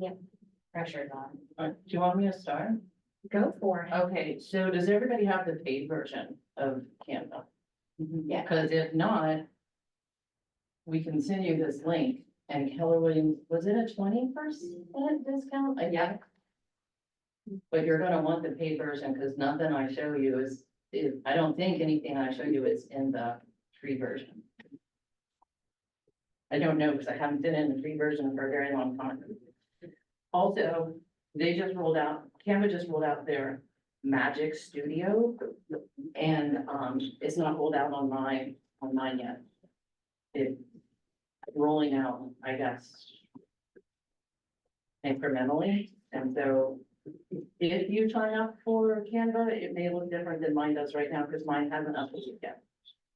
Yep, pressure's on. Do you want me to start? Go for it. Okay, so does everybody have the paid version of Canva? Yeah. Because if not, we can send you this link and Keller Williams, was it a 20% discount? Yeah. But you're gonna want the paid version because nothing I show you I don't think anything I show you is in the free version. I don't know because I haven't been in the free version for a very long time. Also, Canva just rolled out their Magic Studio. And it's not rolled out on mine yet. It's rolling out, I guess, incrementally. And so if you sign up for Canva, it may look different than mine does right now because mine hasn't updated yet.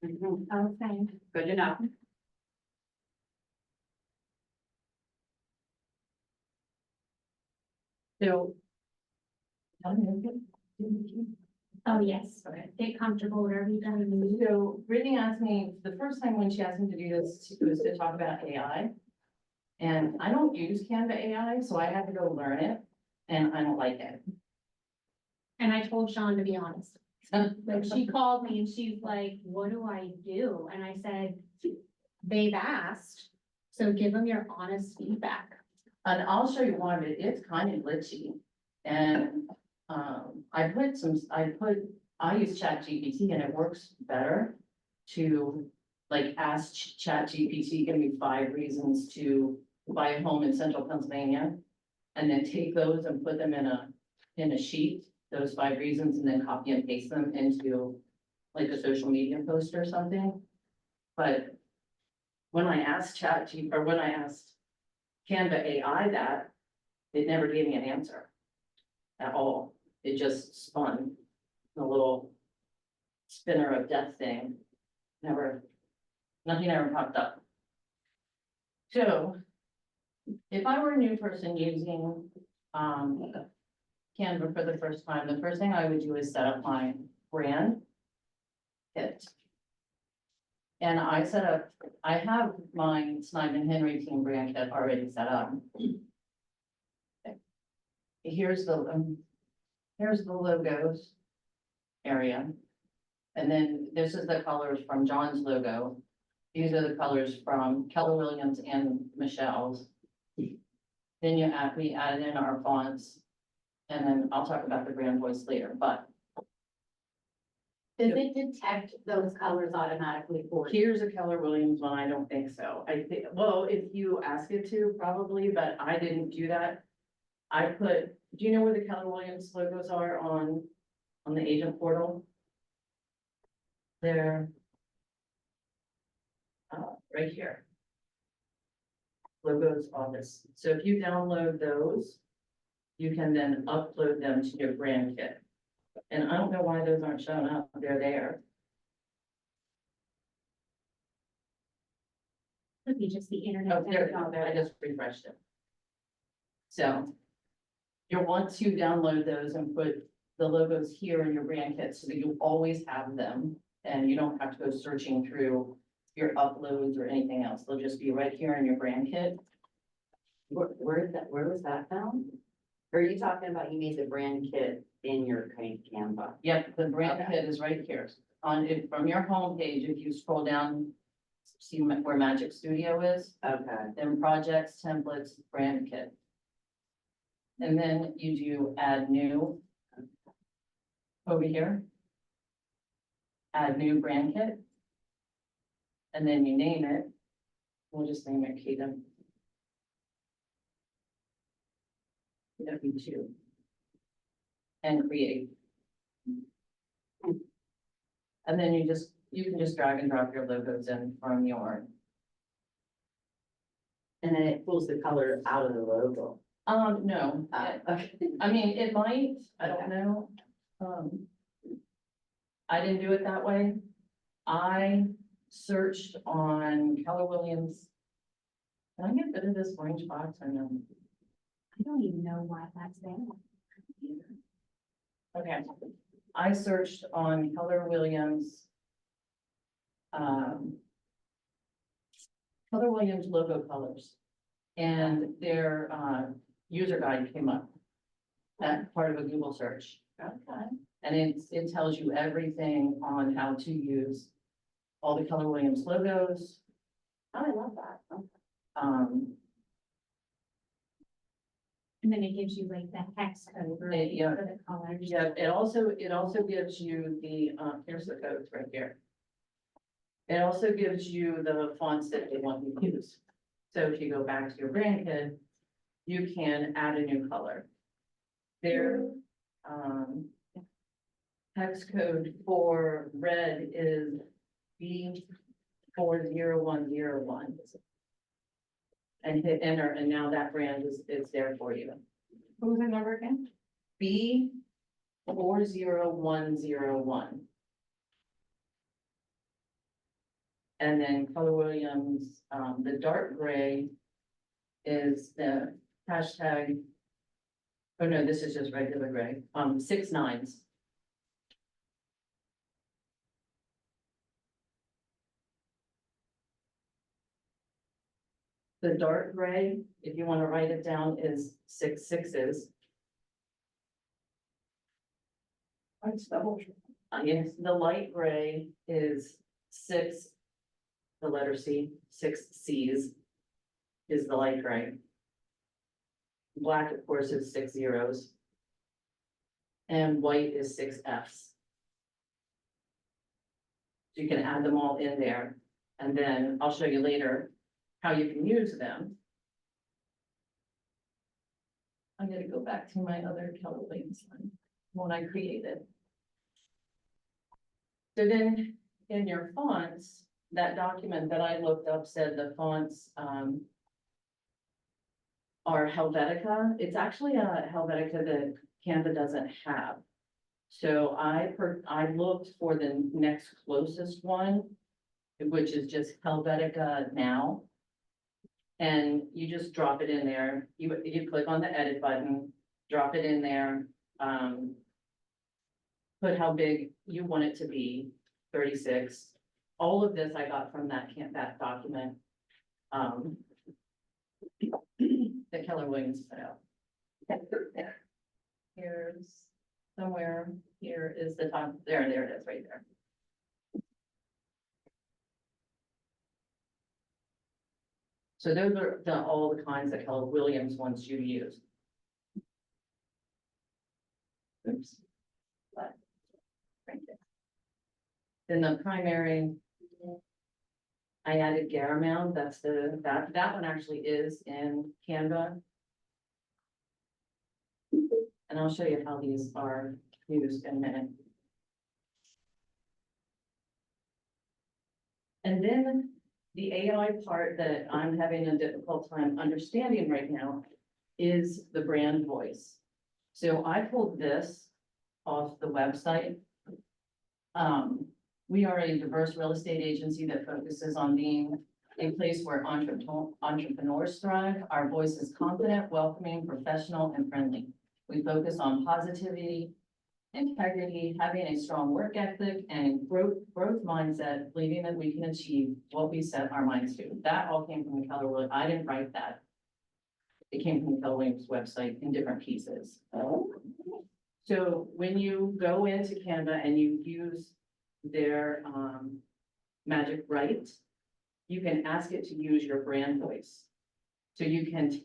Okay. Good to know. So. Oh, yes. Okay. Get comfortable, whatever you gotta do. So Brittany asked me, the first time when she asked me to do this, was to talk about AI. And I don't use Canva AI, so I had to go learn it, and I don't like it. And I told Shawn to be honest. Like, she called me and she's like, what do I do? And I said, they've asked, so give them your honest feedback. And I'll show you one of it, it's kind of glitchy. And, I use ChatGPT and it works better to like ask ChatGPT, give me 5 reasons to buy a home in central Pennsylvania. And then take those and put them in a sheet, those 5 reasons, and then copy and paste them into like a social media post or something. But when I asked when I asked Canva AI that, it never gave me an answer at all. It just spun a little spinner of death thing. Nothing ever popped up. So if I were a new person using Canva for the first time, the first thing I would do is set up my brand kit. And I have my Snyder Henry team brand kit already set up. Here's the logos area. And then this is the colors from John's logo. These are the colors from Keller Williams and Michelle's. Then we added in our fonts. And then I'll talk about the brand voice later, but Does it detect those colors automatically for you? here's a Keller Williams one. I don't think so. I think, well, if you ask it to, probably, but I didn't do that. Do you know where the Keller Williams logos are on the agent portal? They're right here. Logos office. So if you download those, you can then upload them to your brand kit. And I don't know why those aren't showing up. They're there. Could be just the internet. Oh, there, I just refreshed it. So you'll want to download those and put the logos here in your brand kit so that you always have them. And you don't have to go searching through your uploads or anything else. They'll just be right here in your brand kit. Where was that found? Or are you talking about you made the brand kit in your Canva? Yep, the brand Okay. kit is right here. From your home page, if you scroll down, see where Magic Studio is, Okay. then projects, templates, brand kit. And then you do add new over here. Add new brand kit. And then you name it. We'll just name it Kedem. W2. And create. And then you can just drag and drop your logos in from your. And then it pulls the color out of the logo. No, Okay. I mean, it might, I don't know. I didn't do it that way. I searched on Keller Williams. Can I get rid of this orange box or no? I don't even know why that's there. Okay, I searched on Keller Williams. Keller Williams logo colors. And their user guide came up. That part of a Google search. Okay. And it tells you everything on how to use all the Keller Williams logos. Oh, I love that. Okay. And then it gives you like that hex code, right? Yeah. For the colors. Yeah, it also gives you the, here's the codes right here. It also gives you the fonts that they want you to use. So if you go back to your brand kit, you can add a new color. Their, hex code for red is B40101. And hit enter, and now that brand is there for you. What was that number again? B40101. And then Keller Williams, the dark gray is the hashtag. Oh, no, this is just regular gray, 6 9s. The dark gray, if you want to write it down, is 6 6s. It's double. Yes, the light gray is 6, the letter C, 6 Cs is the light gray. Black, of course, is 6 zeros. And white is 6 Fs. So you can add them all in there, and then I'll show you later how you can use them. I'm gonna go back to my other Keller Williams one I created. So then in your fonts, that document that I looked up said the fonts are Helvetica. It's actually a Helvetica that Canva doesn't have. So I looked for the next closest one, which is just Helvetica Now. And you just drop it in there. You click on the edit button, drop it in there. Put how big you want it to be, 36. All of this I got from that document. That Keller Williams put out. Here's somewhere, here is the top, there it is, right there. So those are all the kinds that Keller Williams wants you to use. Oops. But, right there. Then the primary, I added Garamond, that's that one actually is in Canva. And I'll show you how these are used in a minute. And then the AI part that I'm having a difficult time understanding right now is the brand voice. So I pulled this off the website. We are a diverse real estate agency that focuses on being a place where entrepreneurs thrive. Our voice is confident, welcoming, professional, and friendly. We focus on positivity, integrity, having a strong work ethic, and growth mindset, believing that we can achieve what we set our minds to. That all came from the Keller Williams. I didn't write that. It came from the Keller Williams website in different pieces. So when you go into Canva and you use their Magic Write, you can ask it to use your brand voice. So you can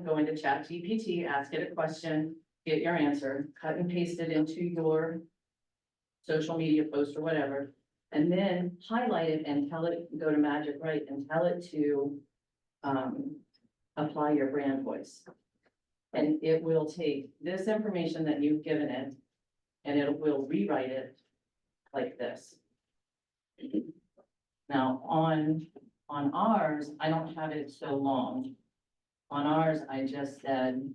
go into ChatGPT, ask it a question, get your answer, cut and paste it into your social media post or whatever, and then highlight it and tell it, go to Magic Write and tell it to apply your brand voice. And it will take this information that you've given it, and it will rewrite it like this. Now, on ours, I don't have it so long. On ours, I just said,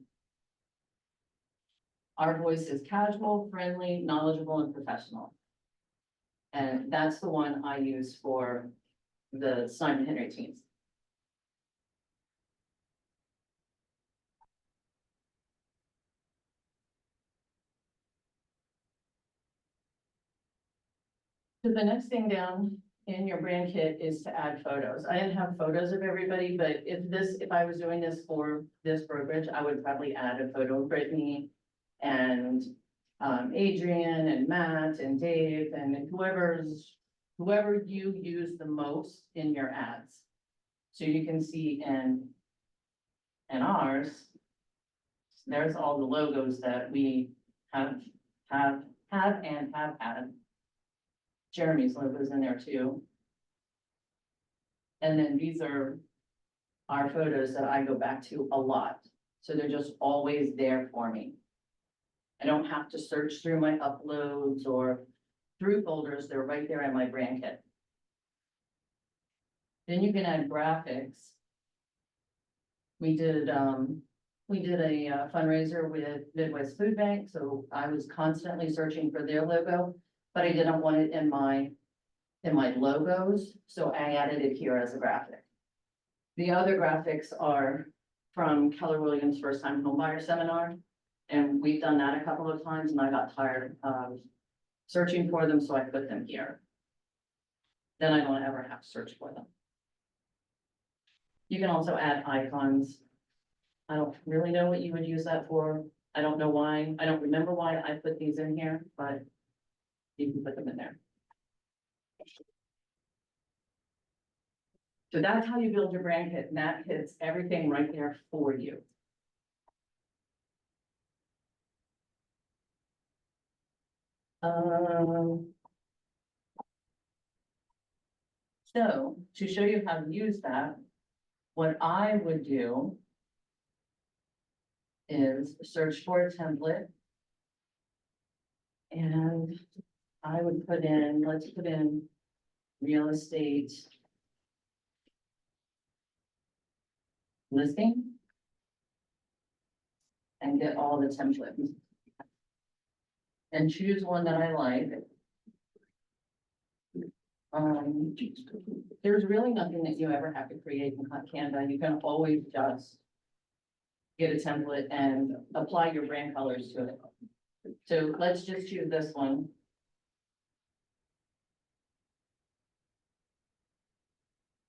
our voice is casual, friendly, knowledgeable, and professional. And that's the one I use for the Simon Henry teams. So the next thing down in your brand kit is to add photos. I didn't have photos of everybody, but if I was doing this for this brokerage, I would probably add a photo of Brittany and Adrian and Matt and Dave and whoever you use the most in your ads. So you can see in ours, there's all the logos that we have had. Jeremy's logo's in there too. And then these are our photos that I go back to a lot. So they're just always there for me. I don't have to search through my uploads or through folders. They're right there in my brand kit. Then you can add graphics. We did a fundraiser with Midwest Food Bank, so I was constantly searching for their logo, but I didn't want it in my logos, so I added it here as a graphic. The other graphics are from Keller Williams' First Time Homebuyer Seminar, and we've done that a couple of times, and I got tired of searching for them, so I put them here. Then I don't ever have to search for them. You can also add icons. I don't really know what you would use that for. I don't know why. I don't remember why I put these in here, but you can put them in there. So that's how you build your brand kit, and that hits everything right there for you. So to show you how to use that, what I would do is search for a template. And I would put in, let's put in real estate listing and get all the templates. And choose one that I like. There's really nothing that you ever have to create in Canva. You can always just get a template and apply your brand colors to it. So let's just choose this one.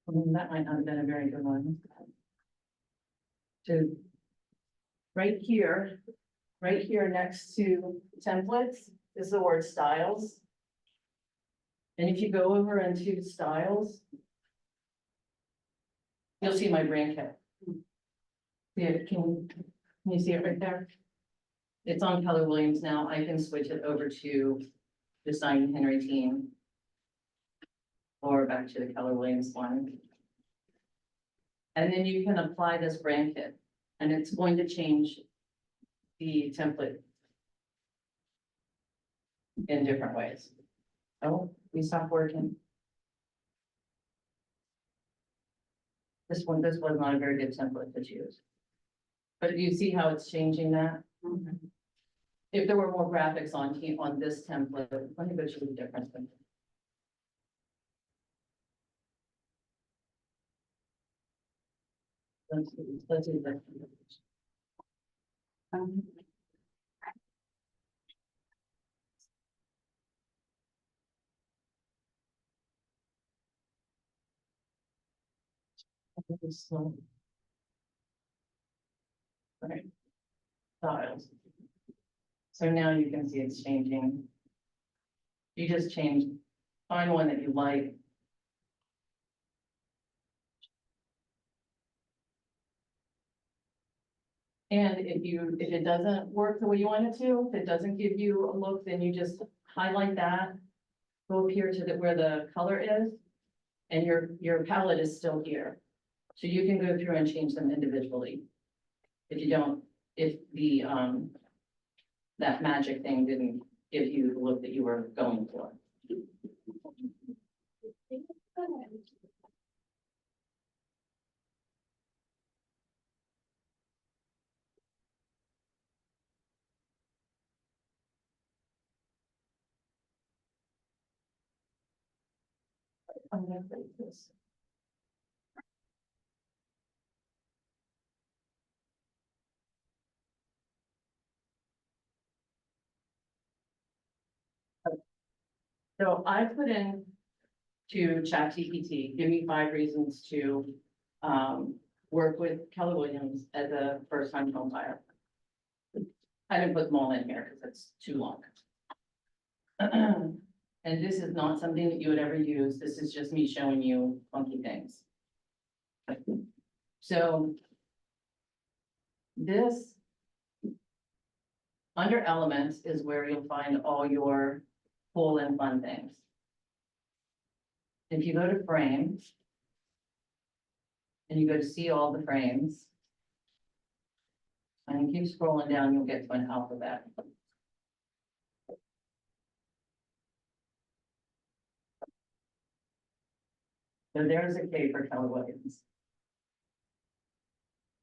That might not have been a very good one. So right here next to templates is the word styles. And if you go over into styles, you'll see my brand kit. See it? Can you see it right there? It's on Keller Williams now. I can switch it over to the Stein Henry team or back to the Keller Williams one. And then you can apply this brand kit and it's going to change the template in different ways. Oh, we stopped working. This was not a very good template to choose. But do you see how it's changing that? Mm-hmm. If there were more graphics on this template, let me go show you the difference. Let's do that. Right. Styles. So now you can see it's changing. You just find one that you like. And if it doesn't work the way you want it to, if it doesn't give you a look, then you just highlight that, go up here to where the color is, and your palette is still here. So you can go through and change them individually. If the that magic thing didn't give you the look that you were going for. I'm gonna break this. So I put in to ChatGPT, give me 5 reasons to, work with Keller Williams as a first-time home buyer. I didn't put them all in here because it's too long. And this is not something that you would ever use. This is just me showing you funky things. So this under elements is where you'll find all your cool and fun things. If you go to frames and you go to see all the frames, and you keep scrolling down, you'll get to an alphabet. So there's a K for Keller Williams.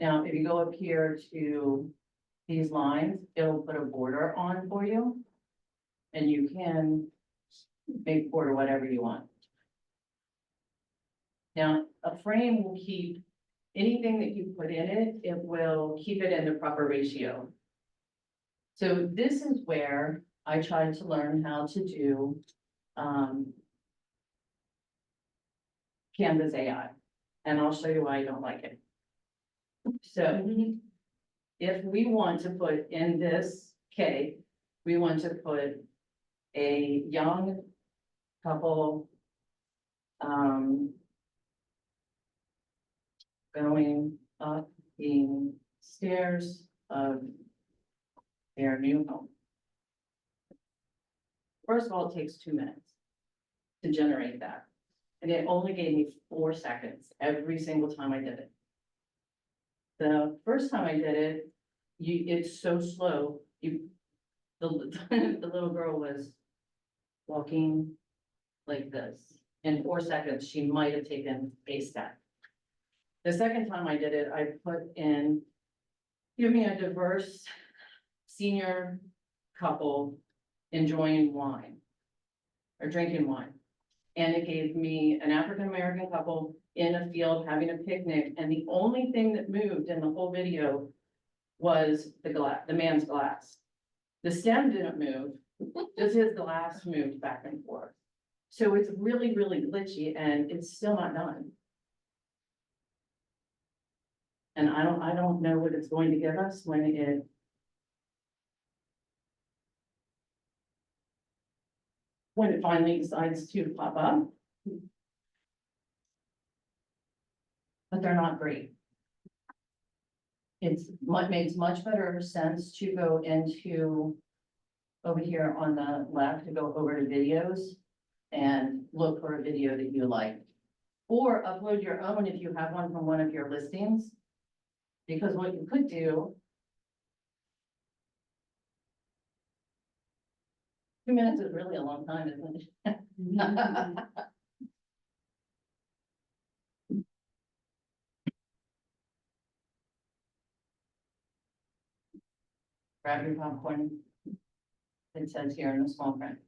Now, if you go up here to these lines, it'll put a border on for you. And you can make border whatever you want. Now, a frame will keep anything that you put in it, it will keep it in the proper ratio. So this is where I tried to learn how to do CANVA's AI, and I'll show you why I don't like it. So if we want to put in this K, we want to put a young couple going up the stairs of their new home. First of all, it takes 2 minutes to generate that. And it only gave me 4 seconds every single time I did it. The first time I did it, it's so slow. The little girl was walking like this. In 4 seconds, she might have taken a step. The second time I did it, I put in, give me a diverse senior couple enjoying wine or drinking wine. And it gave me an African-American couple in a field having a picnic. And the only thing that moved in the whole video was the man's glass. The stem didn't move, just his glass moved back and forth. So it's really, really glitchy and it's still not done. And I don't know what it's going to give us when it finally decides to pop up. But they're not great. It makes much better sense to go into over here on the left, to go over to videos and look for a video that you like. Or upload your own if you have one from one of your listings. Because what you could do, 2 minutes is really a long time, isn't it? Grab your popcorn. It says here in the small print.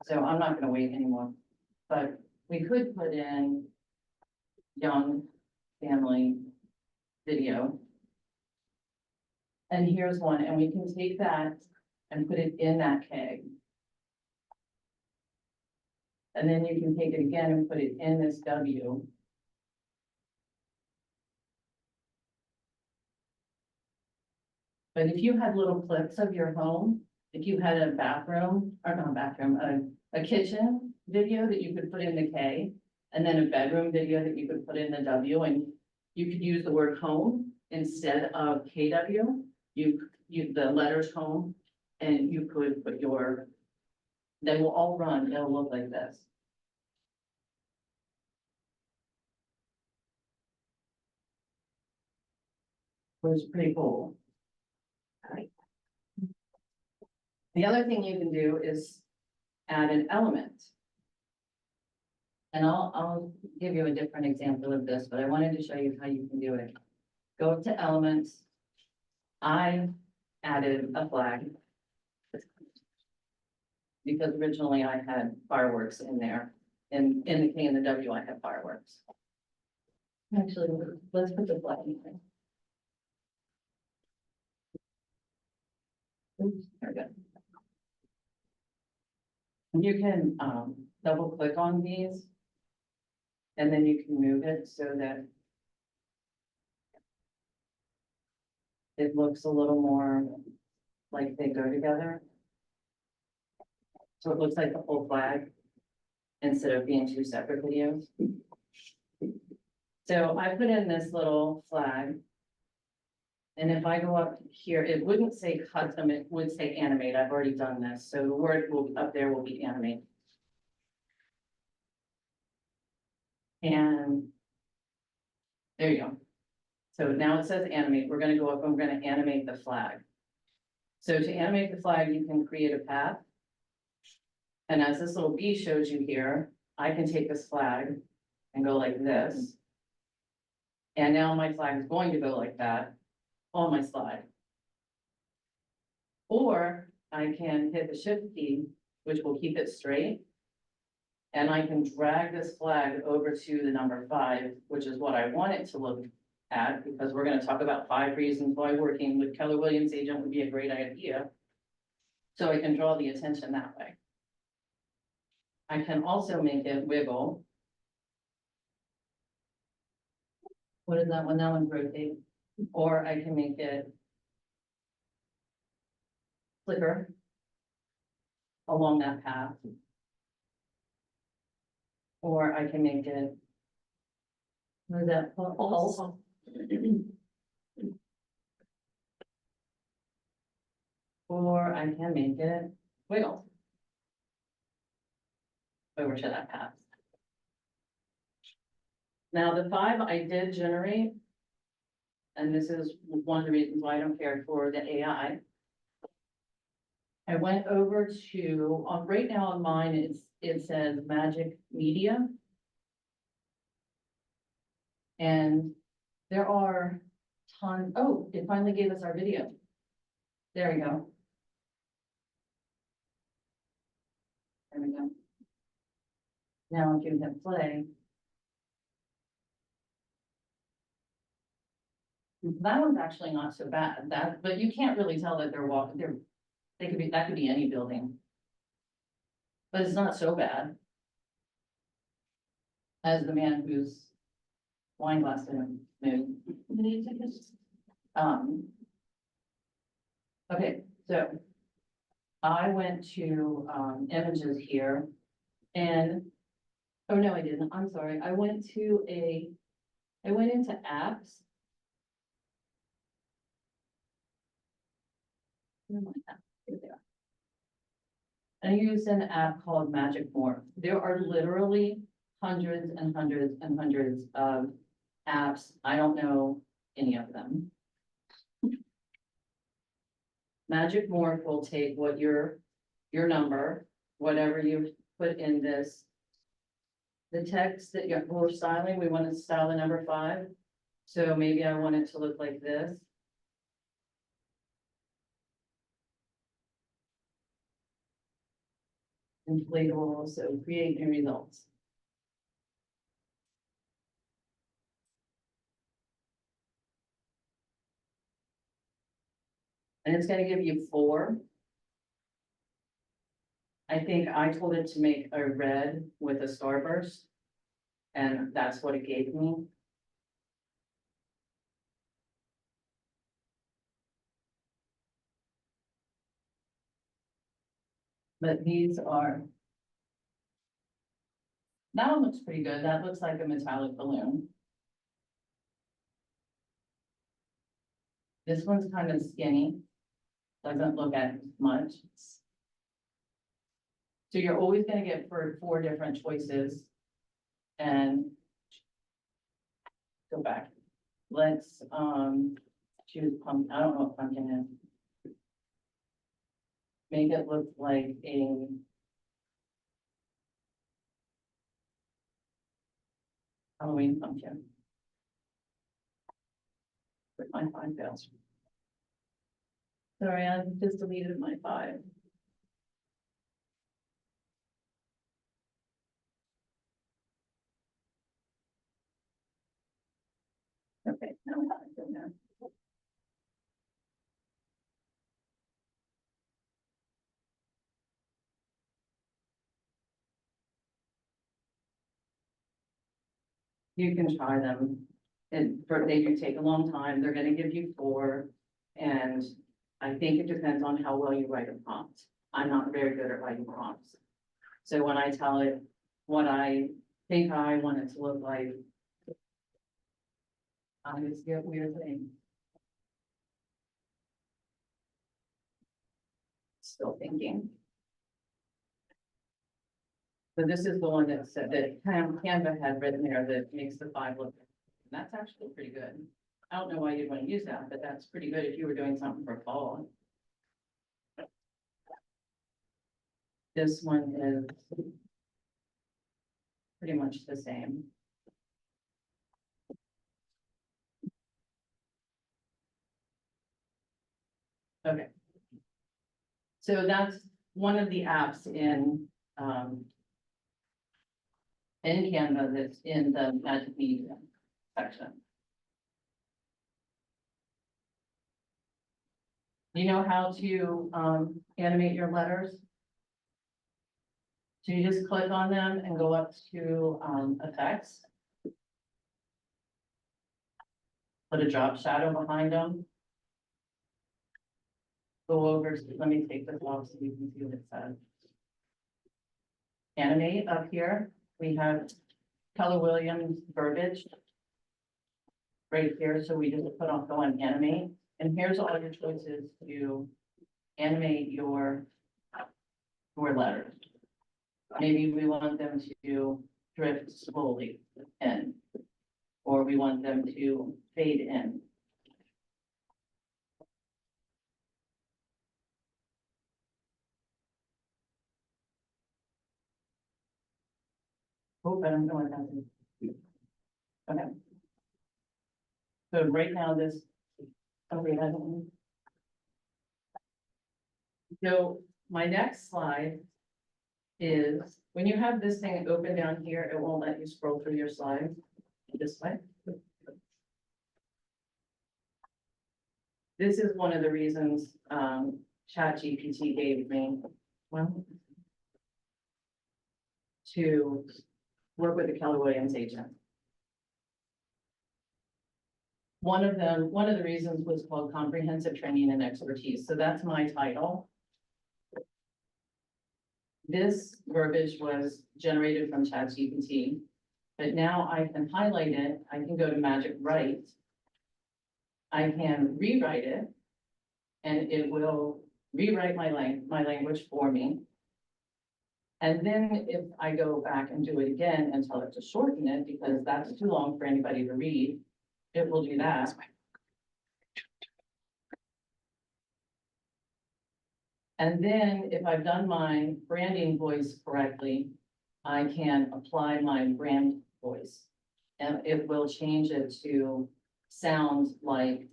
So I'm not gonna wait anymore, but we could put in young family video. And here's one, and we can take that and put it in that keg. And then you can take it again and put it in this W. But if you had little clips of your home, if you had a bathroom, or not a bathroom, a kitchen video that you could put in the K, and then a bedroom video that you could put in the W, and you could use the word home instead of KW, the letters home, and you could put they will all run, they'll look like this. Which is pretty cool. Right. The other thing you can do is add an element. And I'll give you a different example of this, but I wanted to show you how you can do it. Go up to elements. I added a flag. Because originally I had fireworks in there. And in the K and the W, I had fireworks. Actually, let's put the flag in there. Oops, there we go. And you can double click on these And then you can move it so that it looks a little more like they go together. So it looks like the whole flag instead of being two separate videos. So I put in this little flag. And if I go up here, it wouldn't say custom, it would say animate. I've already done this. So the word will be up there will be animate. And there you go. So now it says animate. We're gonna go up and we're gonna animate the flag. So to animate the flag, you can create a path. And as this little bee shows you here, I can take this flag and go like this. And now my flag is going to go like that on my slide. Or I can hit the shift key, which will keep it straight. And I can drag this flag over to the number 5, which is what I want it to look at, because we're gonna talk about 5 reasons why working with Keller Williams agent would be a great idea. So I can draw the attention that way. I can also make it wiggle. What is that one? That one rotate. Or I can make it flicker along that path. Or I can make it, what is that? Pulse. Or I can make it wiggle over to that path. Now, the 5 I did generate, and this is one of the reasons why I don't care for the AI. I went over to, right now on mine, it says Magic Media. And there are tons, oh, it finally gave us our video. There we go. There we go. Now if you hit play. That one's actually not so bad, but you can't really tell that they're walking, that could be any building. But it's not so bad. As the man whose wine glass didn't move. Okay, so I went to, images here and, oh no, I didn't, I'm sorry, I went into apps. Where am I at? Here they are. I used an app called Magic Morph. There are literally hundreds and hundreds and hundreds of apps. I don't know any of them. Magic Morph will take what your number, whatever you put in this. The text that we're styling, we want to style the number 5. So maybe I want it to look like this. Inflatable, so create new results. And it's gonna give you 4. I think I told it to make a red with a starburst. And that's what it gave me. But these are. That one looks pretty good. That looks like a metallic balloon. This one's kind of skinny. Doesn't look as much. So you're always gonna get 4 different choices. And go back. Let's choose pumpkin. I don't know what pumpkin is. Make it look like a Halloween pumpkin. With my 5 fails. Sorry, I just deleted my 5. Okay, now we have it in there. You can try them. And they do take a long time. They're gonna give you 4. And I think it depends on how well you write a prompt. I'm not very good at writing prompts. So when I tell it what I think I want it to look like, I just get weird things. Still thinking. So this is the one that said that Canva had written there that makes the 5 look. And that's actually pretty good. I don't know why you'd want to use that, but that's pretty good if you were doing something for fall. This one is pretty much the same. Okay. So that's one of the apps in Canva that's in the Magic Media section. Do you know how to animate your letters? So you just click on them and go up to effects. Put a drop shadow behind them. Go over, let me take this off so you can see what it says. Animate up here, we have Keller Williams verbiage. Right here, so we just go on animate, and here's all your choices to animate your letters. Maybe we want them to drift slowly in, or we want them to fade in. Oh, but I'm going down. Okay. So right now this, okay, I don't. So my next slide is, when you have this thing open down here, it won't let you scroll through your slides this way. This is one of the reasons ChatGPT gave me, well, to work with the Keller Williams agent. One of the reasons was called comprehensive training and expertise. So that's my title. This verbiage was generated from ChatGPT, but now I can highlight it. I can go to Magic Write. I can rewrite it, and it will rewrite my language for me. And then if I go back and do it again and tell it to shorten it, because that's too long for anybody to read, it will do that. And then if I've done my branding voice correctly, I can apply my brand voice. And it will change it to sound like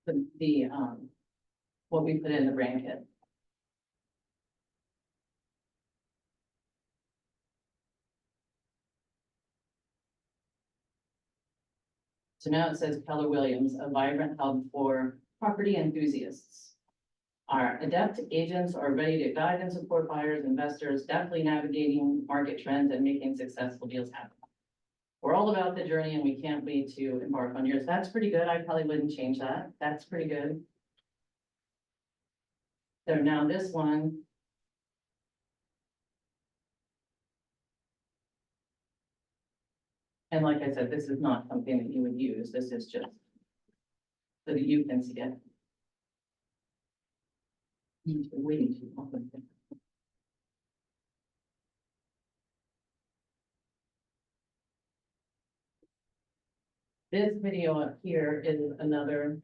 the what we put in the brand kit. So now it says Keller Williams, a vibrant hub for property enthusiasts. Our adept agents are ready to guide and support buyers, investors, deftly navigating market trends and making successful deals happen. We're all about the journey and we can't wait to embark on yours. That's pretty good. I probably wouldn't change that. That's pretty good. So now this one. And like I said, this is not something that you would use. This is just so that you can see it. Waiting too long. This video up here is another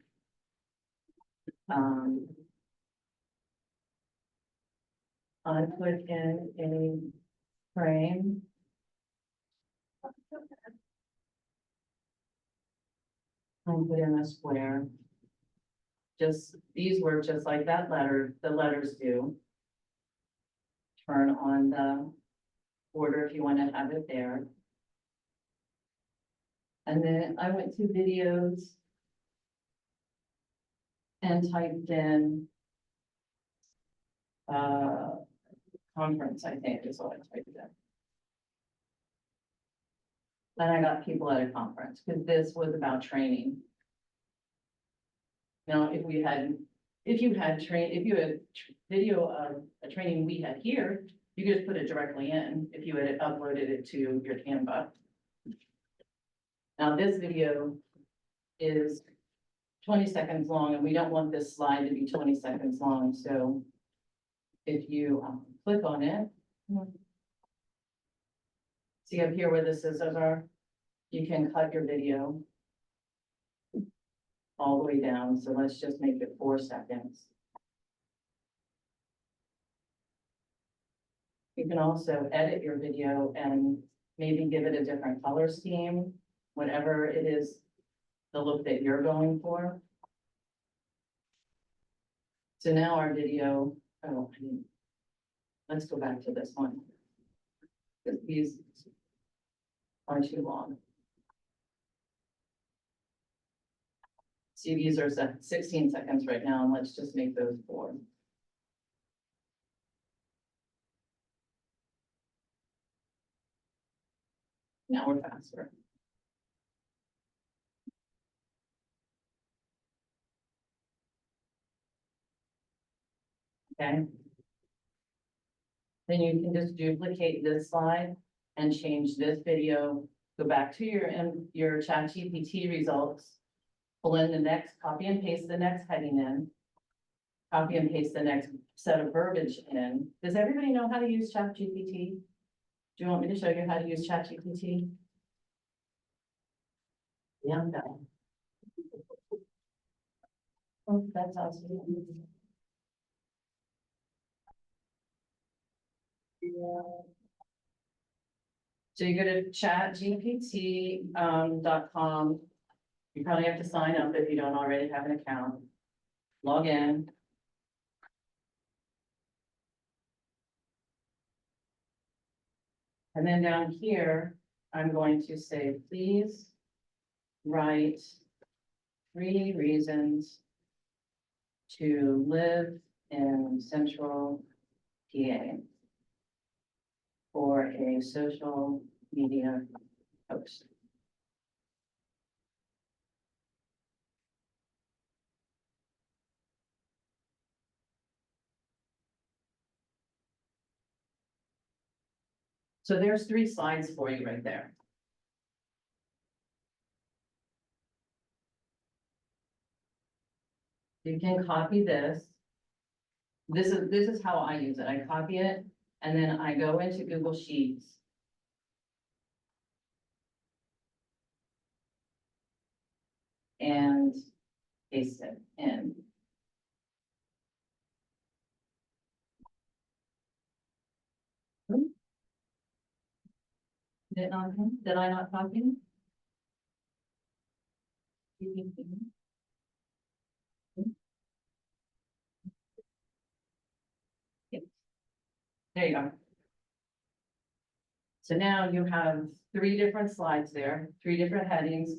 I put in a frame. And put in a square. Just, these work just like that letter, the letters do. Turn on the border if you want to have it there. And then I went to videos and typed in conference, I think is what I typed in. And I got people at a conference, because this was about training. Now, if you had video of a training we had here, you could just put it directly in, if you had uploaded it to your Canva. Now, this video is 20 seconds long, and we don't want this slide to be 20 seconds long, so if you click on it, see up here where the scissors are, you can cut your video all the way down, so let's just make it 4 seconds. You can also edit your video and maybe give it a different color scheme, whatever it is, the look that you're going for. So now our video, let's go back to this one. Because these are too long. See, these are 16 seconds right now, and let's just make those 4. Now we're faster. Okay. Then you can just duplicate this slide and change this video. Go back to your ChatGPT results. Pull in the next, copy and paste the next heading in. Copy and paste the next set of verbiage in. Does everybody know how to use ChatGPT? Do you want me to show you how to use ChatGPT? Yeah, no. Oh, that's awesome. So you go to chatgpt.com. You probably have to sign up if you don't already have an account. Log in. And then down here, I'm going to say, please write 3 reasons to live in Central PA for a social media post. So there's 3 slides for you right there. You can copy this. This is how I use it. I copy it and then I go into Google Sheets. And paste it in. Did I not copy? There you go. So now you have 3 different slides there, 3 different headings,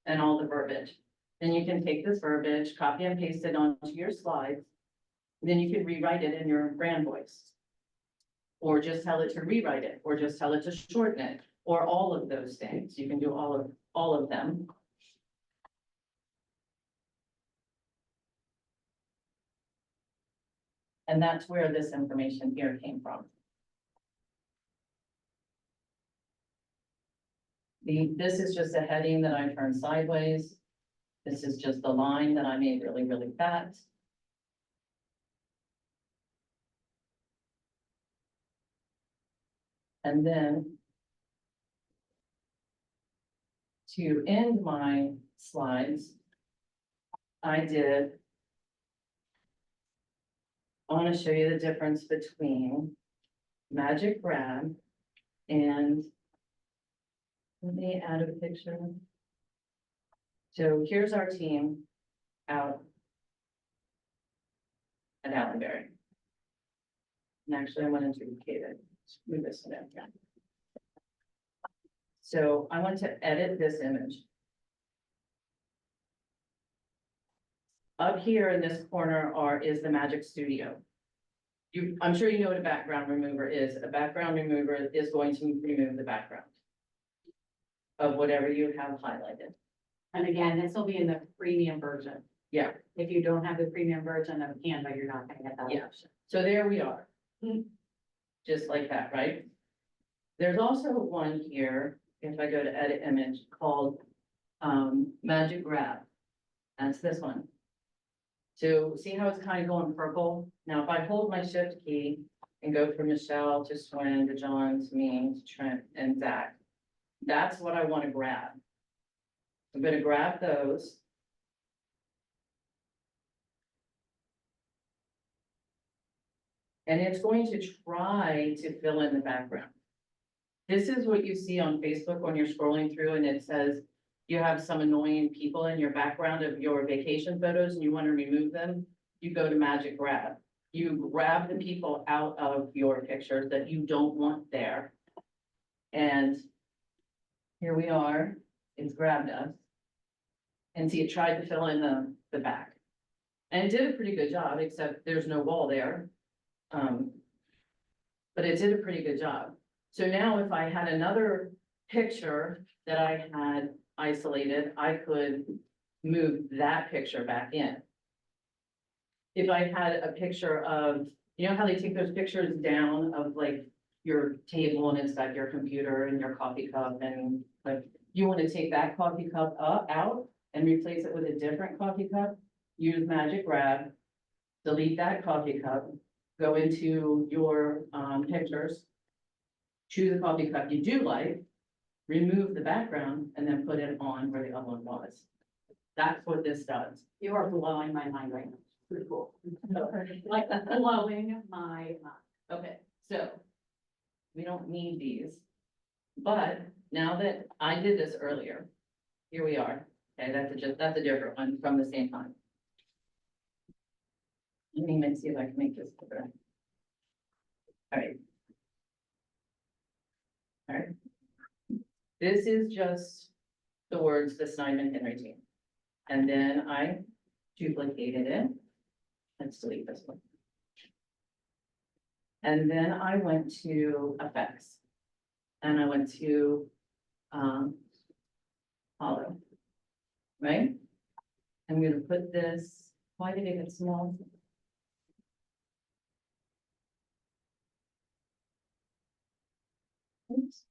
and all the verbiage. Then you can take this verbiage, copy and paste it onto your slides. Then you can rewrite it in your brand voice. Or just tell it to rewrite it, or just tell it to shorten it, or all of those things. You can do all of them. And that's where this information here came from. This is just a heading that I turned sideways. This is just the line that I made really, really fat. And then to end my slides, I want to show you the difference between Magic Brad and, let me add a picture. So here's our team out at Allenbury. And actually I went into Caden. Move this in. So I want to edit this image. Up here in this corner is the Magic Studio. I'm sure you know what a background remover is. A background remover is going to remove the background. of whatever you have highlighted. And again, this will be in the premium version. Yeah. If you don't have the premium version of Canva, you're not gonna get that Yeah. option. So there we are. Hmm. Just like that, right? There's also one here, if I go to edit image, called Magic Grab. That's this one. So see how it's kind of going purple? Now, if I hold my shift key and go from Michelle to Swin to John to me to Trent and Zach, that's what I want to grab. I'm gonna grab those. And it's going to try to fill in the background. This is what you see on Facebook when you're scrolling through and it says you have some annoying people in your background of your vacation photos and you want to remove them. You go to Magic Grab. You grab the people out of your pictures that you don't want there. And here we are. It's grabbed us. And see, it tried to fill in the back. And it did a pretty good job, except there's no wall there. But it did a pretty good job. So now if I had another picture that I had isolated, I could move that picture back in. If I had a picture of, you know how they take those pictures down of like your table and it's got your computer and your coffee cup and like, you want to take that coffee cup out and replace it with a different coffee cup, use Magic Grab, delete that coffee cup, go into your pictures, choose a coffee cup you do like, remove the background, and then put it on where the other one was. That's what this does. You are blowing my mind right now. Pretty cool. Like blowing my mind. Okay, so we don't need these. But now that I did this earlier, here we are. Okay, that's a different one from the same time. Let me see if I can make this bigger. All right. All right. This is just the words, the Snyman Henry team. And then I duplicated it. Let's delete this one. And then I went to effects. And I went to hollow. Right? I'm gonna put this, why did it get small? Oops.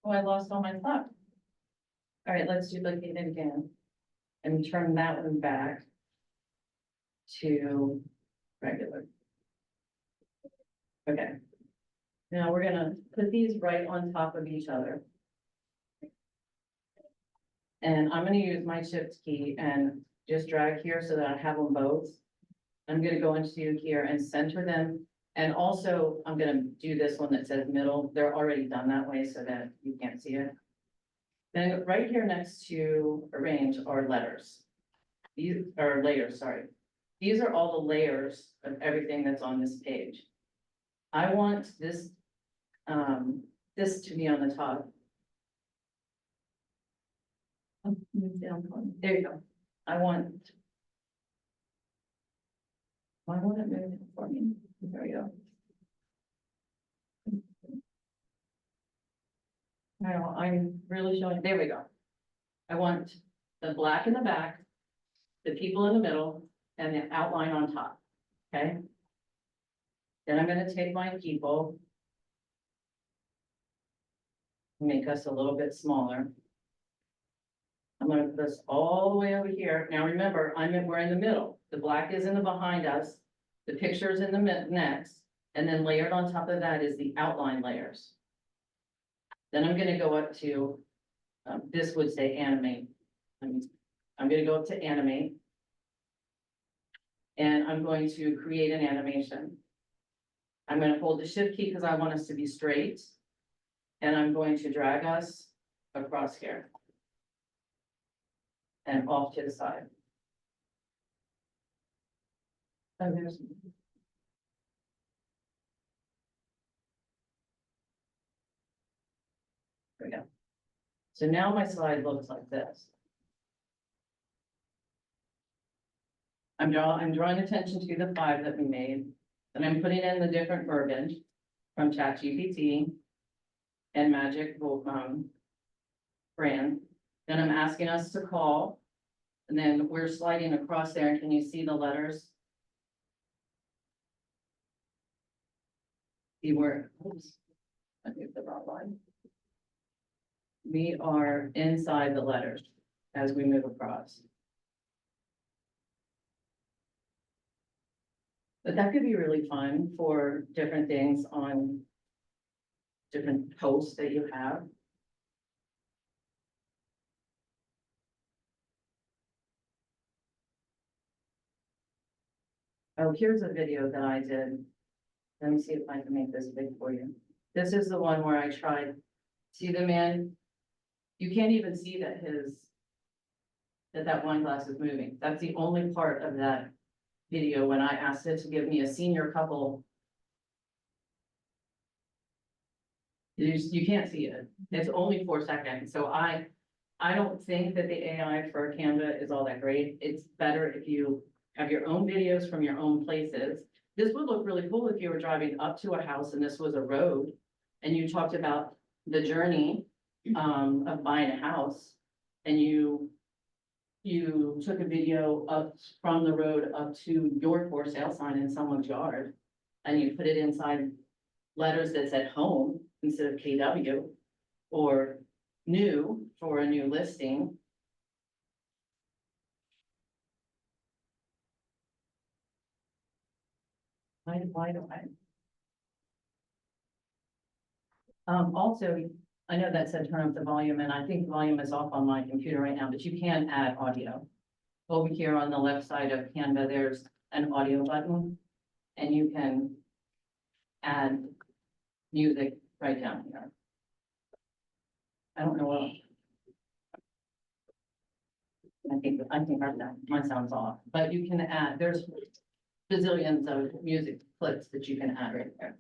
Oh, I lost all my stuff. All right, let's duplicate it again and turn that one back to regular. Okay. Now we're gonna put these right on top of each other. And I'm gonna use my shift key and just drag here so that I have them both. I'm gonna go into here and center them. And also, I'm gonna do this one that says middle. They're already done that way so that you can't see it. Then right here next to arrange are letters. These are layers, sorry. These are all the layers of everything that's on this page. I want this, this to be on the top. Oh, move down one. There you go. I want. Why won't it move for me? There we go. Now, I'm really showing, there we go. I want the black in the back, the people in the middle, and the outline on top, okay? Then I'm gonna take my people. Make us a little bit smaller. I'm gonna put this all the way over here. Now remember, we're in the middle. The black is in the behind us, the picture's in the next, and then layered on top of that is the outline layers. Then I'm gonna go up to, this would say animate. I'm gonna go up to animate. And I'm going to create an animation. I'm gonna hold the shift key because I want us to be straight. And I'm going to drag us across here. And off to the side. Oh, there's. There we go. So now my slide looks like this. I'm drawing attention to the 5 that we made, and I'm putting in the different verbiage from ChatGPT and Magic brand. Then I'm asking us to call, and then we're sliding across there, and can you see the letters? Oops, I moved the wrong line. We are inside the letters as we move across. But that could be really fun for different things on different posts that you have. Oh, here's a video that I did. Let me see if I can make this big for you. This is the one where I tried, see the man? You can't even see that that wine glass is moving. That's the only part of that video when I asked it to give me a senior couple. You can't see it. It's only 4 seconds. So I don't think that the AI for Canva is all that great. It's better if you have your own videos from your own places. This would look really cool if you were driving up to a house and this was a road and you talked about the journey of buying a house and you took a video up from the road up to your for sale sign in someone's yard and you put it inside letters that said home instead of KW or new for a new listing. Why do I? Also, I know that said turn up the volume, and I think volume is off on my computer right now, but you can add audio. Over here on the left side of Canva, there's an audio button, and you can add music right down here. I don't know what. I think mine sounds off, but you can add, there's bazillions of music clips that you can add right there.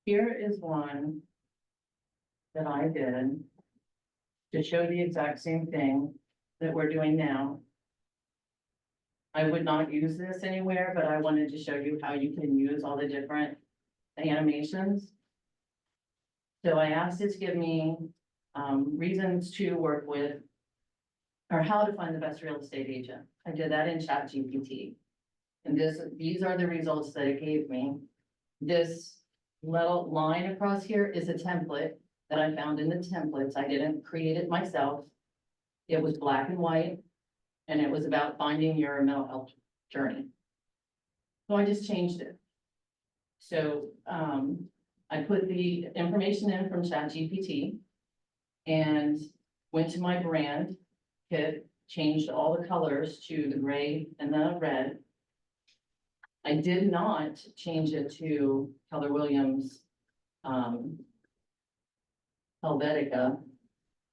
Here is one that I did to show the exact same thing that we're doing now. I would not use this anywhere, but I wanted to show you how you can use all the different animations. So I asked it to give me reasons to work with or how to find the best real estate agent. I did that in ChatGPT. And these are the results that it gave me. This little line across here is a template that I found in the templates. I didn't create it myself. It was black and white, and it was about finding your mental health journey. So I just changed it. So I put the information in from ChatGPT and went to my brand kit, changed all the colors to the gray and the red. I did not change it to Keller Williams, Helvetica,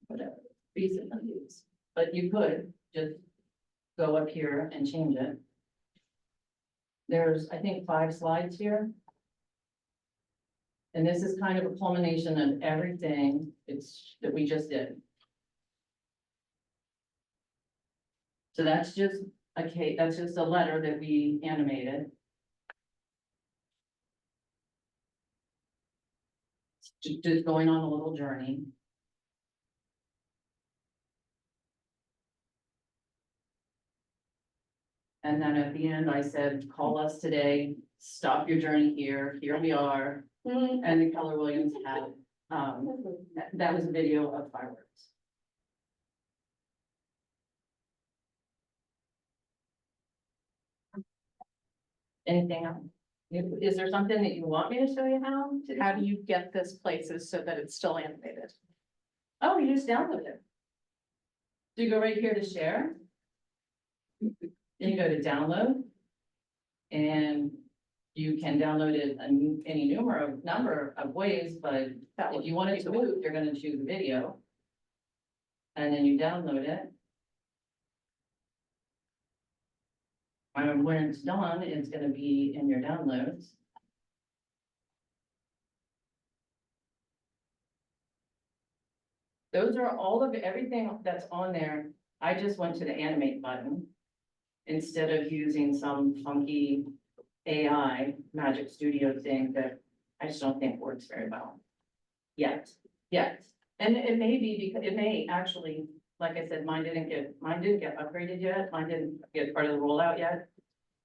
whatever reason I use. But you could just go up here and change it. There's, I think, 5 slides here. And this is kind of a culmination of everything that we just did. So that's just that's just a letter that we animated. Just going on a little journey. And then at the end, I said, call us today, stop your journey here, here we are. And the Keller Williams had, that was a video of fireworks. Anything else? Is there something that you want me to show you how to do? How do you get this places so that it's still animated? Oh, you just download it. So you go right here to share. Then you go to download. And you can download it in any number of ways, but if you want it to move, you're gonna choose the video. And then you download it. And when it's done, it's gonna be in your downloads. Those are all of everything that's on there. I just went to the animate button instead of using some funky AI Magic Studio thing that I just don't think works very well. Yet. And it may be because it may actually, like I said, mine didn't get upgraded yet. Mine didn't get part of the rollout yet.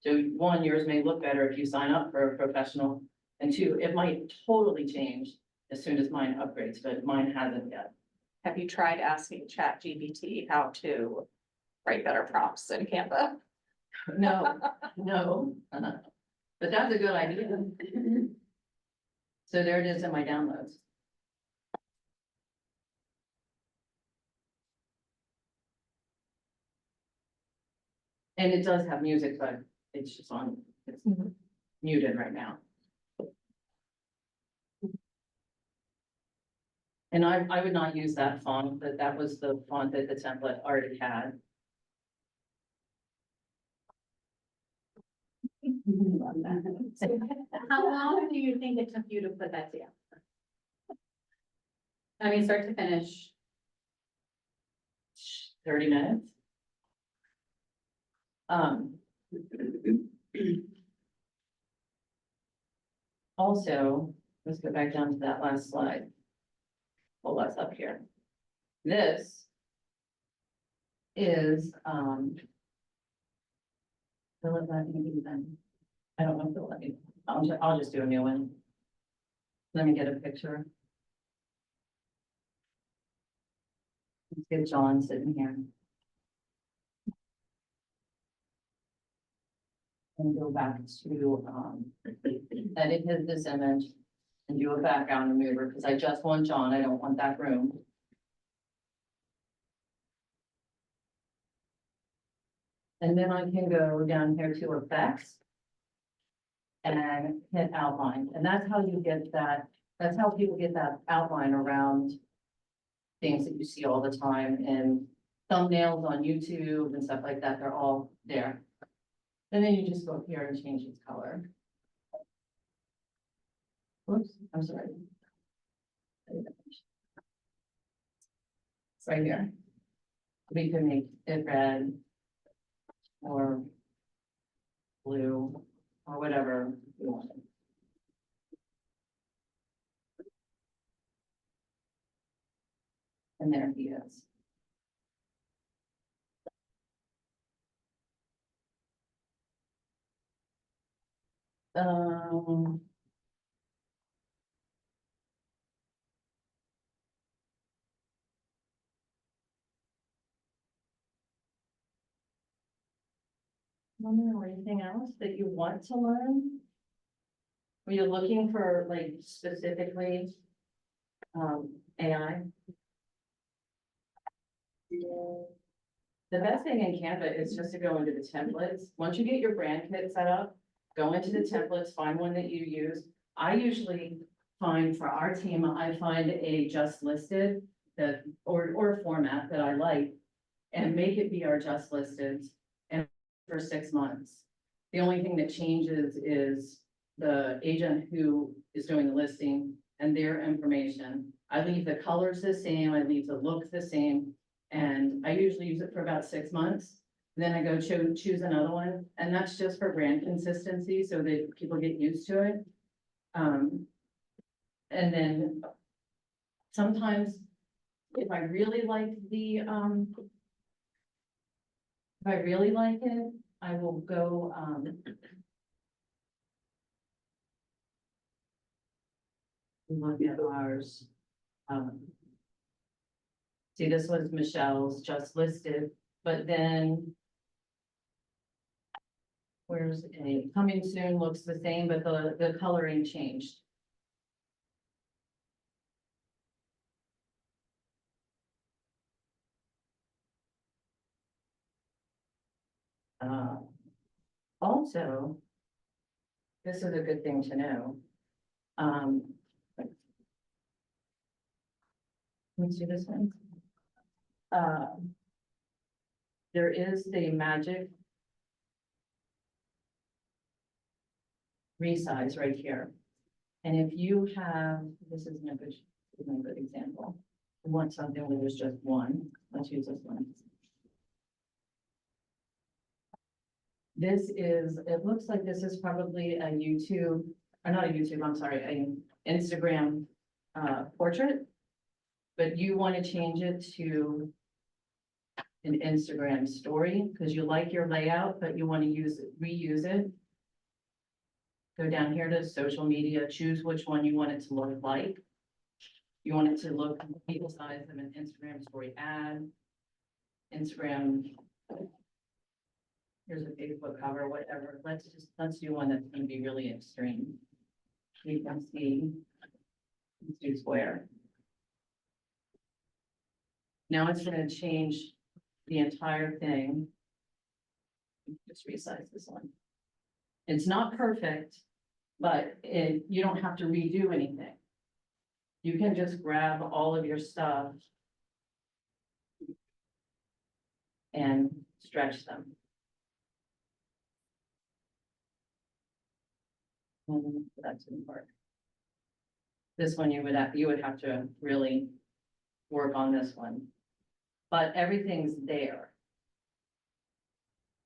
So one, yours may look better if you sign up for a professional. And two, it might totally change as soon as mine upgrades, but mine hasn't yet. Have you tried asking ChatGPT how to write better prompts in Canva? No, no. But that's a good idea. So there it is in my downloads. And it does have music, but it's just on, it's muted right now. And I would not use that font, but that was the font that the template already had. So how long do you think it took you to put that together? I mean, start to finish. 30 minutes. Also, let's go back down to that last slide. Well, that's up here. This is, will it let me do them? I don't know if it'll let me, I'll just do a new one. Let me get a picture. Let's get John sitting here. And go back to, edit this image and do a background remover, because I just want John, I don't want that room. And then I can go down here to effects and hit outline, and that's how you get that, that's how people get that outline around things that you see all the time and thumbnails on YouTube and stuff like that, they're all there. And then you just go up here and change its color. Whoops, I'm sorry. It's right here. We can make it red or blue or whatever you want. And there he is. Or anything else that you want to learn? Were you looking for like specifically AI? The best thing in Canva is just to go into the templates. Once you get your brand kit set up, go into the templates, find one that you use. I usually find for our team, I find a just listed that, or a format that I like and make it be our just listed and for 6 months. The only thing that changes is the agent who is doing the listing and their information. I leave the colors the same, I leave the look the same, and I usually use it for about 6 months. Then I go choose another one, and that's just for brand consistency so that people get used to it. And then sometimes if I really like the, if I really like it, I will go, look at ours. See, this was Michelle's just listed, but then where's a coming soon looks the same, but the coloring changed. Also, this is a good thing to know. Let's do this one. There is the magic resize right here. And if you have, this isn't a good example. want something where there's just one, let's use this one. This is, it looks like this is probably a YouTube, or not a YouTube, I'm sorry, an Instagram portrait. But you want to change it to an Instagram story because you like your layout, but you want to reuse it. Go down here to social media, choose which one you want it to look like. You want it to look the size of an Instagram story ad, Instagram. Here's a Facebook cover, whatever. Let's do one that's going to be really extreme. We can see. Let's do square. Now it's going to change the entire thing. Just resize this one. It's not perfect, but you don't have to redo anything. You can just grab all of your stuff and stretch them. That didn't work. This one you would have to really work on this one. But everything's there.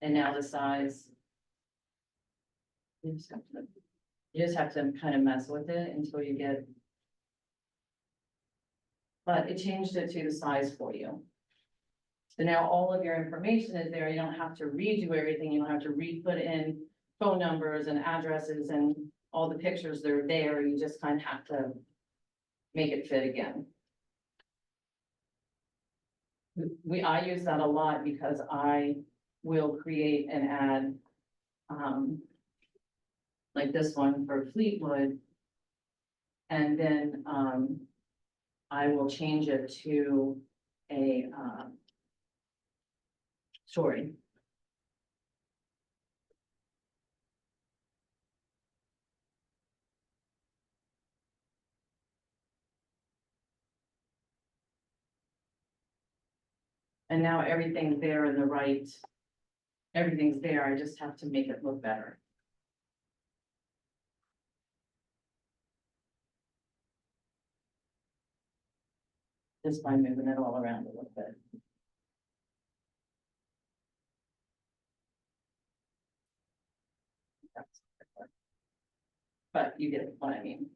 And now the size. You just have to kind of mess with it until you get. But it changed it to the size for you. So now all of your information is there. You don't have to redo everything. You don't have to put in phone numbers and addresses and all the pictures that are there. You just kind of have to make it fit again. I use that a lot because I will create an ad, like this one for Fleetwood. And then, I will change it to a, story. And now everything's there in the right, everything's there. I just have to make it look better. Just by moving it all around a little bit. But you get what I mean.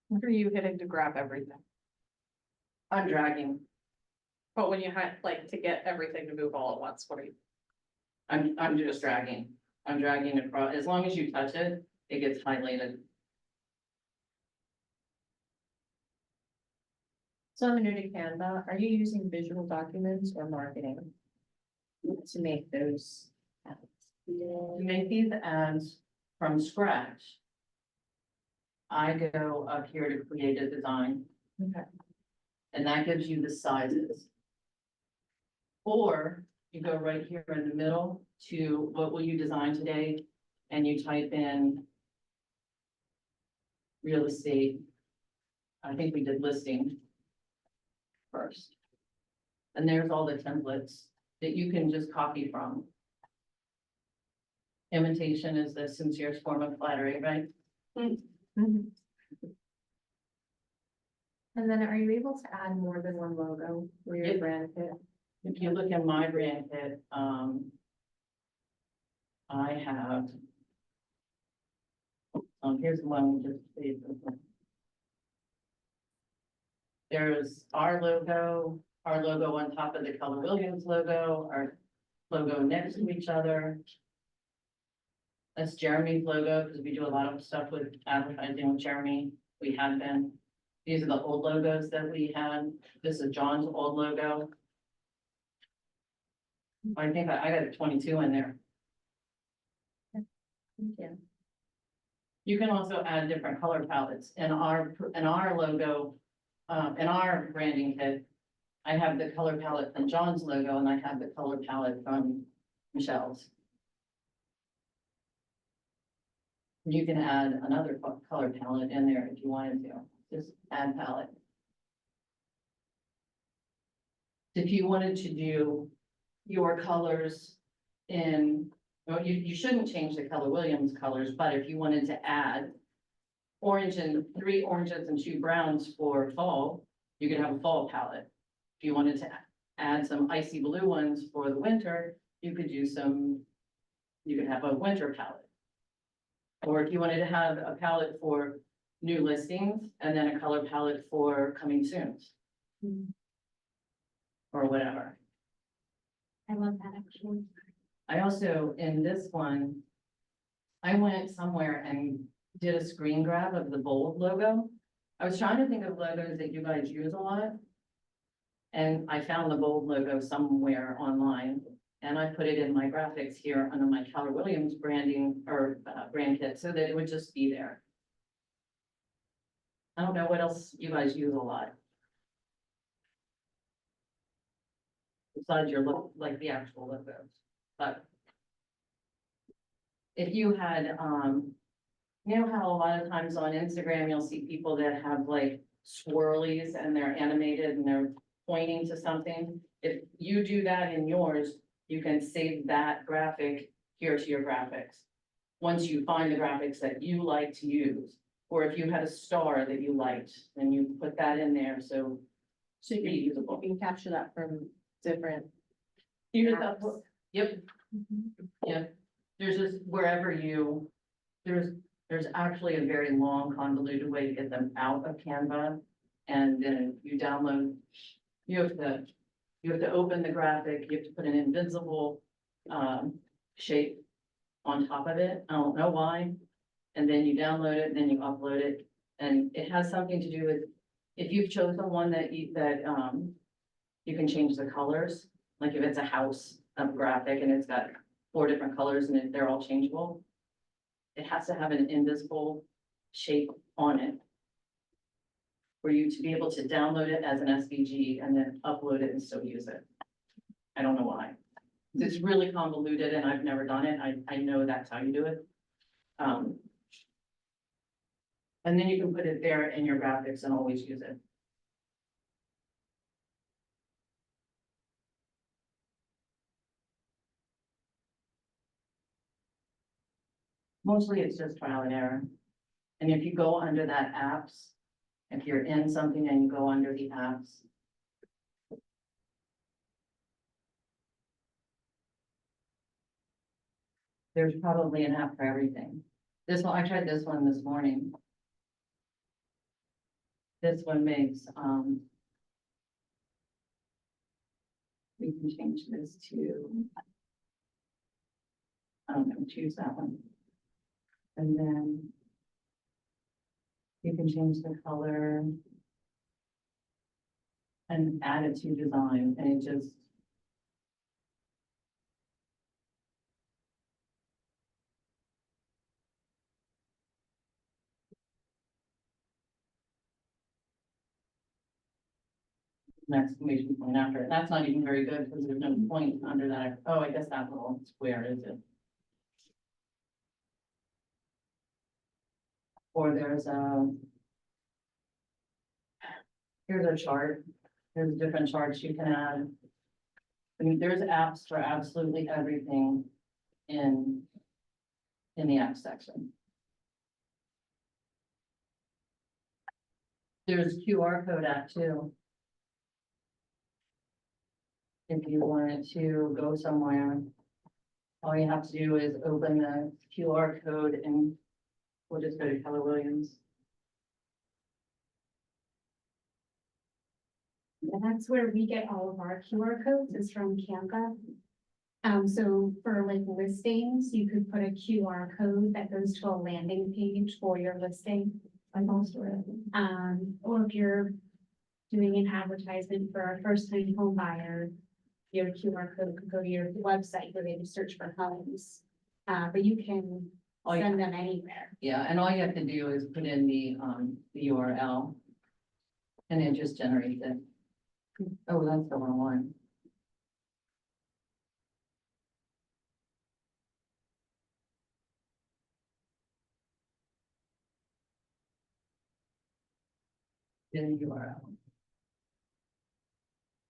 What are you hitting to grab everything? I'm dragging. But when you had, like, to get everything to move all at once, what are you? I'm just dragging. I'm dragging across. As long as you touch it, it gets highlighted. So I'm new to Canva. Are you using visual documents or marketing to make those ads? To make these ads from scratch, I go up here to create a design. Okay. And that gives you the sizes. Or you go right here in the middle to what will you design today? And you type in real estate. I think we did listing first. And there's all the templates that you can just copy from. Imitation is the sincerest form of flattery, right? And then are you able to add more than one logo for your Yep. brand kit? If you look at my brand kit, I have. Here's the one we just saved. There's our logo on top of the Keller Williams logo, our logo next to each other. That's Jeremy's logo, because we do a lot of stuff with advertising with Jeremy. We had been. These are the old logos that we had. This is John's old logo. I think I got a 22 in there. Thank you. You can also add different color palettes. In our logo, in our branding kit, I have the color palette from John's logo and I have the color palette from Michelle's. You can add another color palette in there if you wanted to, just add palette. If you wanted to do your colors in, No, you shouldn't change the Keller Williams colors, but if you wanted to add orange and 3 oranges and 2 browns for fall, you could have a fall palette. If you wanted to add some icy blue ones for the winter, you could have a winter palette. Or if you wanted to have a palette for new listings and then a color palette for coming soons. Or whatever. I love that actually. I also, in this one, I went somewhere and did a screen grab of the bold logo. I was trying to think of logos that you guys use a lot. And I found the bold logo somewhere online, and I put it in my graphics here under my Keller Williams branding or brand kit so that it would just be there. I don't know what else you guys use a lot. Besides your look, like the actual logos, but. If you had, you know how a lot of times on Instagram, you'll see people that have like swirlies and they're animated and they're pointing to something. If you do that in yours, you can save that graphic here to your graphics. Once you find the graphics that you like to use, or if you had a star that you liked, then you put that in there, so So you reusable. can capture that from different. Yep, yep. There's just wherever there's actually a very long convoluted way to get them out of Canva. And then you download, you have to open the graphic, you have to put an invisible shape on top of it. I don't know why. And then you download it, and then you upload it. And it has something to do with, if you've chosen one that you can change the colors. Like if it's a house of graphic and it's got 4 different colors and they're all changeable. It has to have an invisible shape on it. For you to be able to download it as an SVG and then upload it and still use it. I don't know why. It's really convoluted and I've never done it. I know that's how you do it. And then you can put it there in your graphics and always use it. Mostly it's just trial and error. And if you go under that apps, if you're in something and you go under the apps. There's probably an app for everything. This one, I tried this one this morning. This one makes, we can change this to, I don't know, choose that one. And then you can change the color and add it to design, and it just. An exclamation point after it. That's not even very good because there's no point under that. Oh, I guess that little square is it. Or there's here's a chart. There's different charts you can add. I mean, there's apps for absolutely everything in the app section. There's QR code app too. If you wanted to go somewhere, all you have to do is open the QR code and we'll just go to Keller Williams. And that's where we get all of our QR codes is from Canva. So for like listings, you could put a QR code that goes to a landing page for your listing. Or if you're doing an advertisement for a first-time home buyer, your QR code could go to your website where they can search for homes. But you can send them anywhere. Yeah, and all you have to do is put in the URL. And it just generates it. Oh, that's the wrong one. In the URL.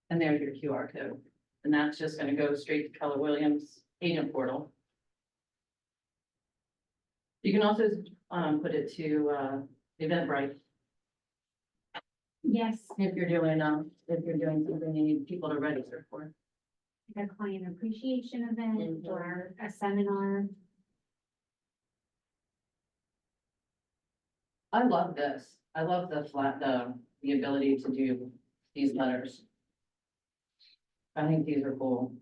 And there's your QR code. And that's just gonna go straight to Keller Williams agent portal. You can also, put it to, Eventbrite, Yes, if you're doing something you need people to register for. like a client appreciation event Mhm. or a seminar. I love this. I love the ability to do these letters. I think these are cool.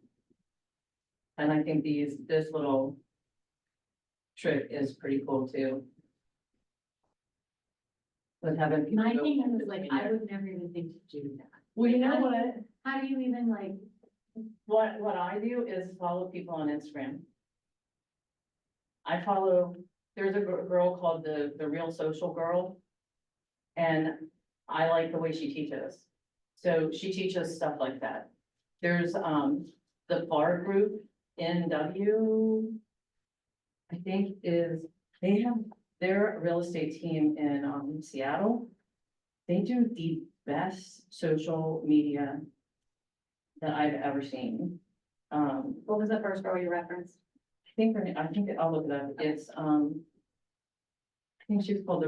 And I think this little trick is pretty cool too. With having people. My go- thing is like, I would never even think to do that. Well, you know How do what? How do you even like, What I do is follow people on Instagram. I follow, there's a girl called the Real Social Girl. And I like the way she teaches. So she teaches stuff like that. There's, the bar group, NW. I think they have their real estate team in, Seattle. They do the best social media that I've ever seen. what was the first girl you referenced? I think I'll look it up. It's, I think she's called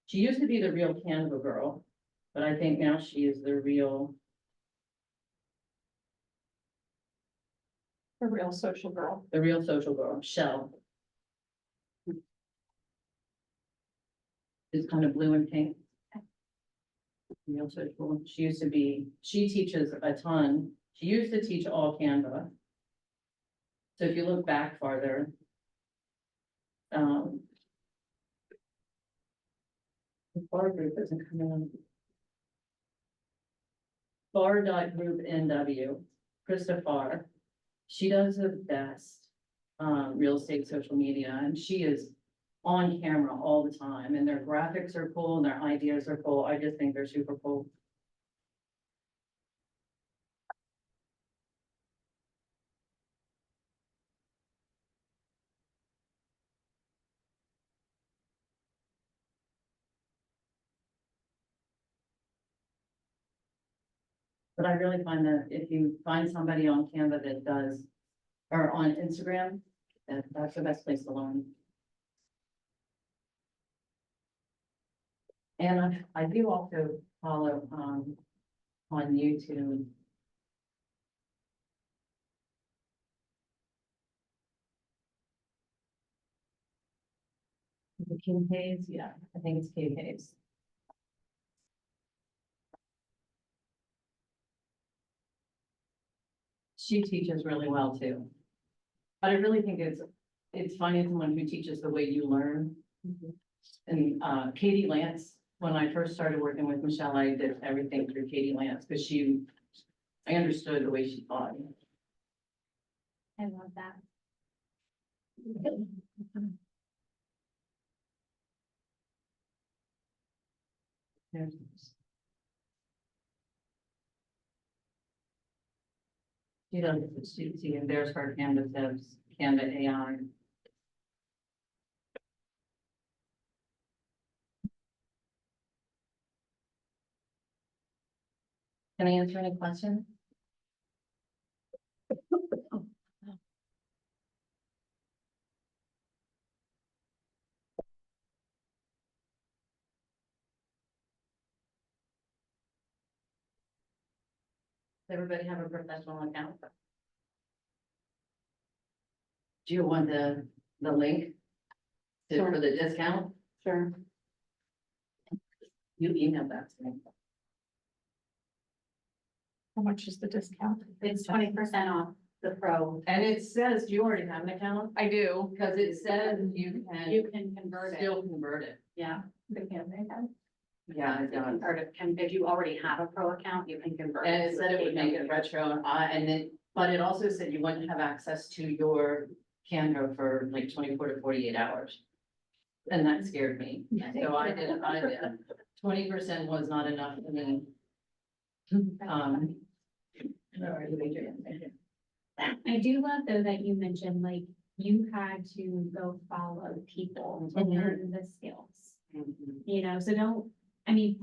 she used to be the Real Canva girl, but I think now she is the Real, A real social girl. Social Girl, Shell. It's kind of blue and pink. Real Social, she teaches a ton. She used to teach all Canva. So if you look back farther, the bar group isn't coming on. Bar.group NW, Krista Farr. She does the best, real estate social media, and she is on camera all the time, and their graphics are cool, and their ideas are cool. I just think they're super cool. But I really find that if you find somebody on Canva that does, or on Instagram, that's the best place to learn. And I do also follow, on YouTube. The King Hayes, yeah, I think it's King Hayes. She teaches really well too. But I really think it's finding someone who teaches the way you learn. And Katie Lance, when I first started working with Michelle, I did everything through Katie Lance because I understood the way she taught. I love that. She does, and there's her Canvas tips, Canva AI. Can I answer any questions? Does everybody have a professional account? Do you want the link for the discount? Sure. You emailed that to me. How much is the discount? It's 20% off the pro. And it says, do you already have an account? I do. Because it says you You can convert it. still convert it. Yeah. The Canva account. Yeah, it does. Convert it. If you already have a pro account, you can convert. And it said it would make it retro, but it also said you wouldn't have access to your Canva for like 24 to 48 hours. And that scared me. So I did, 20% was not enough for me. I do love though that you mentioned, like, you had to go follow people to Mhm. learn the skills. You know, so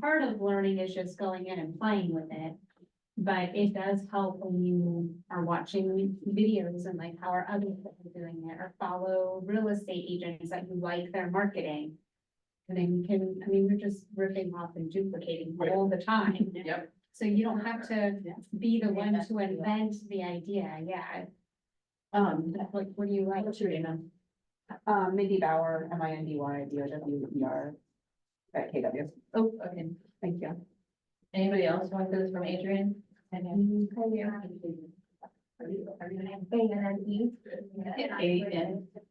part of learning is just going in and playing with it. But it does help when you are watching videos and like how are other people doing it, or follow real estate agents that you like their marketing. And then you can, I mean, we're just ripping off and duplicating all the time. Yep. So you don't have to be the one to invent the idea, yeah. Like, what do you like? What's your name? Mindy Bauer, MINDY BOWER at KW. Oh, okay. Thank you. Anybody else want this from Adrian? A-N-N-E.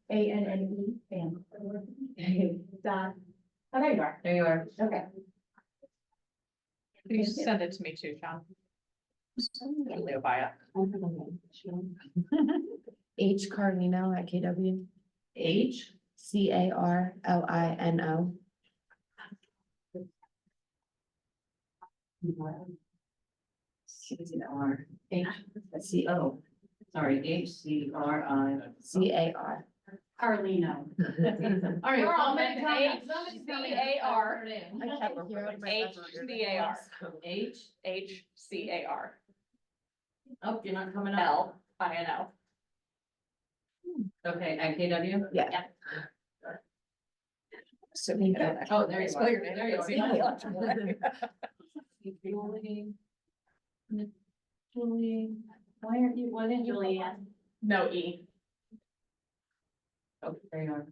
A-N-N-E. Dot. Oh, there you are. There you are. Okay. You send it to me too, Shawn. Leo Baya. H Carlino at KW, H, CARLINO. C-R, H, C-O, sorry, H-C-R-I. CAR. Carlino. All right. We're all somebody meant tell me- H, somebody tell me C-A-R. her name. HCAR. H, HCAR. oh, you're not coming up. LINO. Okay, at KW? Yeah. So. Oh, there you Spell your are. name. There you Yeah. Julie, why aren't you, why didn't you? Julianne. No E. Oh, there you are.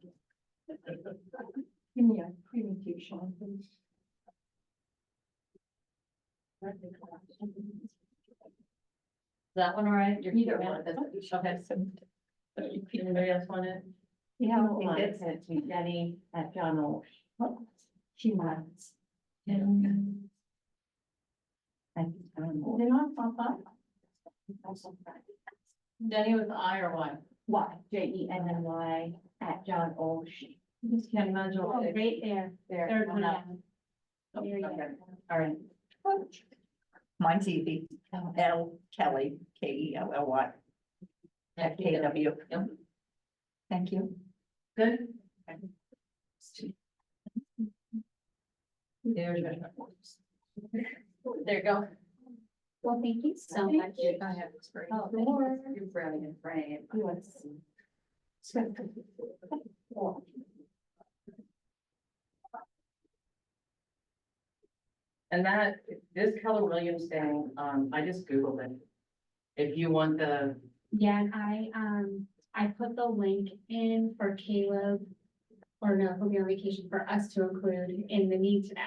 Give me a preview, Shawn, please. That one all right? You're Either keeping one. it? Okay. Anybody else want it? Yeah, Hold on. it sent to Jenny at John O. She wants. Did not pop up? Denny with I or Y? Y, JENNY at John O. Just can't imagine. Oh, what it- right there, There. third one down. Oh, There you okay. go. All right. Mine's easy. L Kelly, KELLY. At KW. Yep. Thank you. Good. There's your. There you go. Well, thank you so much. I have this for you. Oh, Lord. You're brilliant, right? Yes. And that, this Keller Williams thing, I just Googled it. If you want the, Yeah, and I put the link in for Caleb, or no, he'll be on vacation, for us to include in the needs to know.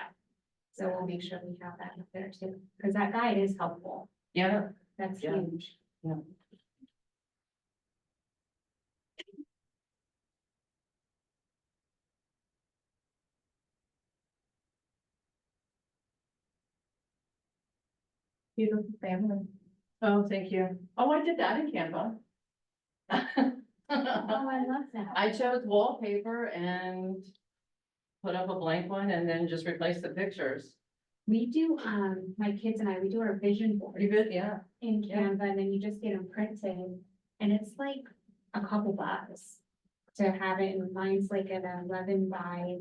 So we'll make sure we have that up there too, because that guide is helpful. yeah, That's Yeah. huge. Beautiful family. oh, thank you. Oh, I did that in Canva. Oh, I love that. I chose wallpaper and put up a blank one and then just replace the pictures. We do, my kids and I, we do our vision board You good? Yeah. in Yeah. Canva, and then you just get them printed, and it's like a couple bucks to have it, and mine's like an 11 by,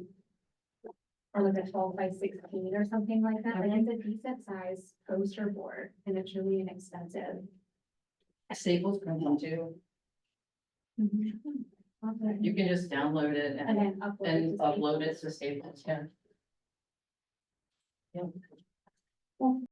or like a 12 by 16 or something like that, like it's a decent size poster board, and it's really inexpensive. Staples print them too. You can just download it And and, then upload it. and to upload Staples. it to Staples, yeah. Yep.